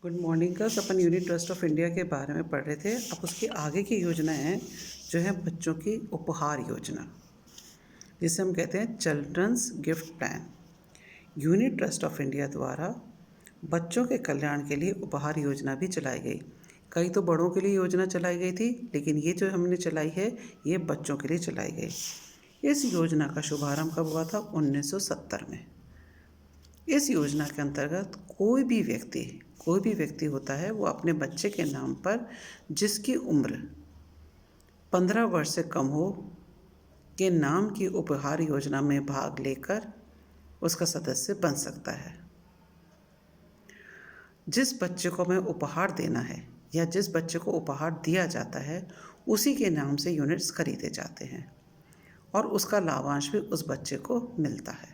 Good morning girls. Upon unit trust of India के बारे में पढ़ रहे थे। अब उसकी आगे की योजनाएं जो है बच्चों की उपहार योजना, जिसे हम कहते हैं children's gift plan. Unit trust of India द्वारा बच्चों के कल्याण के लिए उपहार योजना भी चलाई गई। कई तो बड़ों के लिए योजना चलाई गई थी, लेकिन ये जो हमने चलाई है ये बच्चों के लिए चलाई गई। इस योजना का शुभारंभ कब हुआ था? 1970 में। इस योजना के अंतर्गत कोई भी व्यक्ति होता है, वो अपने बच्चे के नाम पर जिसकी उम्र 15 वर्ष से कम हो के नाम की उपहार योजना में भाग लेकर उसका सदस्य बन सकता है। जिस बच्चे को हमें उपहार देना है या जिस बच्चे को उपहार दिया जाता है, उसी के नाम से यूनिट्स खरीदे जाते हैं और उसका लाभांश भी उस बच्चे को मिलता है।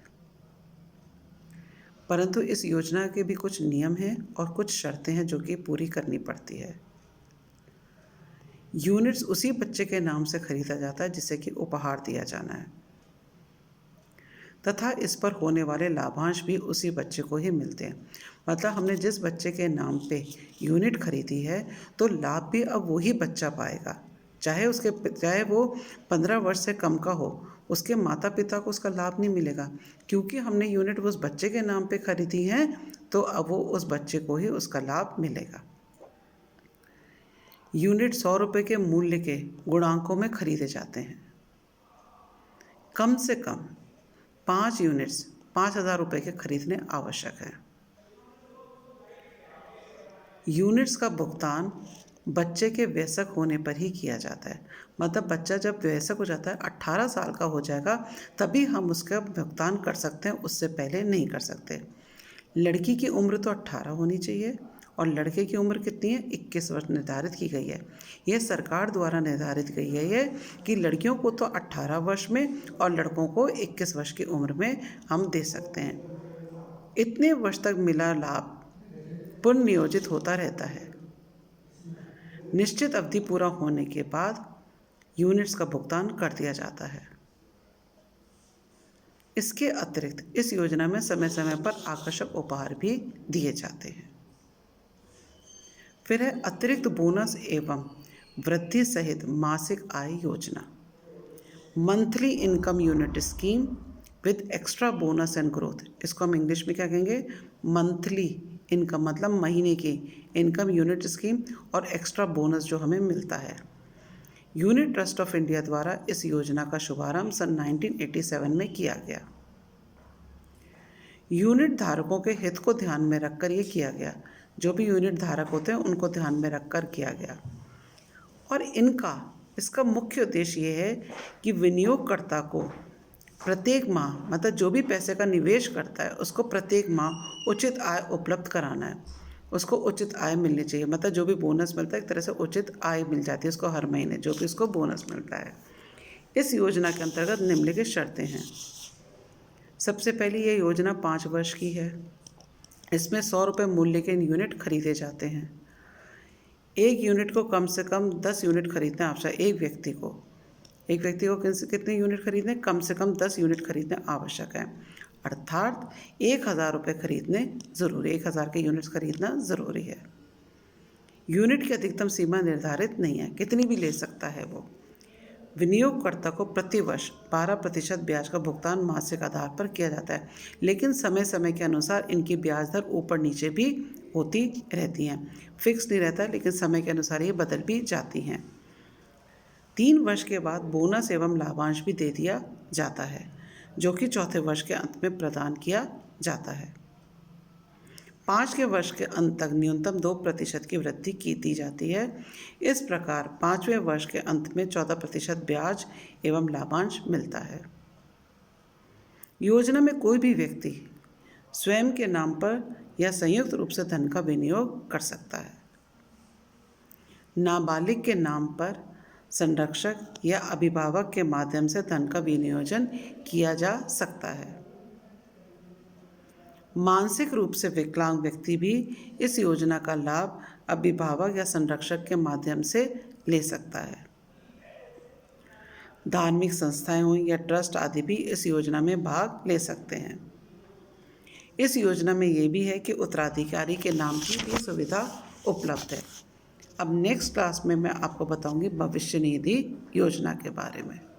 परंतु इस योजना के भी कुछ नियम हैं और कुछ शर्तें हैं जो कि पूरी करनी पड़ती है। यूनिट्स उसी बच्चे के नाम से खरीदा जाता है जिसे कि उपहार दिया जाना है, तथा इस पर होने वाले लाभांश भी उसी बच्चे को ही मिलते हैं। मतलब हमने जिस बच्चे के नाम पे यूनिट खरीदी है, तो लाभ भी अब वही बच्चा पाएगा, चाहे वो 15 वर्ष से कम का हो, उसके माता पिता को उसका लाभ नहीं मिलेगा, क्योंकि हमने यूनिट उस बच्चे के नाम पे खरीदी है, तो अब वो उस बच्चे को ही उसका लाभ मिलेगा। यूनिट 100 रुपये के मूल्य के गुणांकों में खरीदे जाते हैं। कम से कम 5 यूनिट्स 5,000 रुपये के खरीदने आवश्यक है। यूनिट्स का भुगतान बच्चे के वयस्क होने पर ही किया जाता है। मतलब बच्चा जब वयस्क हो जाता है, 18 साल का हो जाएगा, तभी हम उसका भुगतान कर सकते हैं, उससे पहले नहीं कर सकते। लड़की की उम्र तो 18 होनी चाहिए और लड़के की उम्र कितनी है? 21 वर्ष निर्धारित की गई है। यह सरकार द्वारा निर्धारित गई है ये कि लड़कियों को तो 18 वर्ष में और लड़कों को 21 वर्ष की उम्र में हम दे सकते हैं। इतने वर्ष तक मिला लाभ पुनर्नियोजित होता रहता है। निश्चित अवधि पूरा होने के बाद यूनिट्स का भुगतान कर दिया जाता है। इसके अतिरिक्त इस योजना में समय समय पर आकर्षक उपहार भी दिए जाते हैं। फिर है अतिरिक्त बोनस एवं वृद्धि सहित मासिक आय योजना, monthly income unit scheme with extra bonus and growth. इसको हम इंग्लिश में क्या कहेंगे? मंथली इनकम, मतलब महीने की इनकम यूनिट स्कीम और एक्स्ट्रा बोनस जो हमें मिलता है। यूनिट ट्रस्ट ऑफ इंडिया द्वारा इस योजना का शुभारंभ सन 1987 में किया गया। यूनिट धारकों के हित को ध्यान में रखकर ये किया गया। जो भी यूनिट धारक होते हैं उनको ध्यान में रखकर किया गया। और इसका मुख्य उद्देश्य ये है कि विनियोगकर्ता को प्रत्येक माह, मतलब जो भी पैसे का निवेश करता है उसको प्रत्येक माह उचित आय उपलब्ध कराना है। उसको उचित आय मिलनी चाहिए, मतलब जो भी बोनस मिलता है एक तरह से उचित आय मिल जाती है उसको हर महीने, जो भी उसको बोनस मिलता है। इस योजना के अंतर्गत निम्नलिखित शर्तें हैं। सबसे पहली ये योजना 5 वर्ष की है। इसमें 100 रुपये मूल्य के यूनिट खरीदे जाते हैं। एक यूनिट को कम से कम 10 यूनिट खरीदना आवश्यक। एक व्यक्ति को कितने यूनिट खरीदने? कम से कम 10 यूनिट खरीदने आवश्यक है। अर्थात 1,000 रुपये खरीदने ज़रूरी, 1,000 के यूनिट्स खरीदना ज़रूरी है। यूनिट की अधिकतम सीमा निर्धारित नहीं है, कितनी भी ले सकता है वो। विनियोगकर्ता को प्रतिवर्ष 12% ब्याज का भुगतान मासिक आधार पर किया जाता है, लेकिन समय समय के अनुसार इनकी ब्याज दर ऊपर नीचे भी होती रहती हैं। फिक्स नहीं रहता, लेकिन समय के अनुसार ये बदल भी जाती हैं। 3 वर्ष के बाद बोनस एवं लाभांश भी दे दिया जाता है, जो कि चौथे वर्ष के अंत में प्रदान किया जाता है। 5वें वर्ष के अंत तक न्यूनतम 2% की वृद्धि की दी जाती है। इस प्रकार 5वें वर्ष के अंत में 14% ब्याज एवं लाभांश मिलता है। योजना में कोई भी व्यक्ति स्वयं के नाम पर या संयुक्त रूप से धन का विनियोग कर सकता है। नाबालिग के नाम पर संरक्षक या अभिभावक के माध्यम से धन का विनियोजन किया जा सकता है। मानसिक रूप से विकलांग व्यक्ति भी इस योजना का लाभ अभिभावक या संरक्षक के माध्यम से ले सकता है। धार्मिक संस्थाएं हों या ट्रस्ट आदि भी इस योजना में भाग ले सकते हैं। इस योजना में ये भी है कि उत्तराधिकारी के नाम की भी सुविधा उपलब्ध है। अब नेक्स्ट क्लास में मैं आपको बताऊंगी भविष्य निधि योजना के बारे में।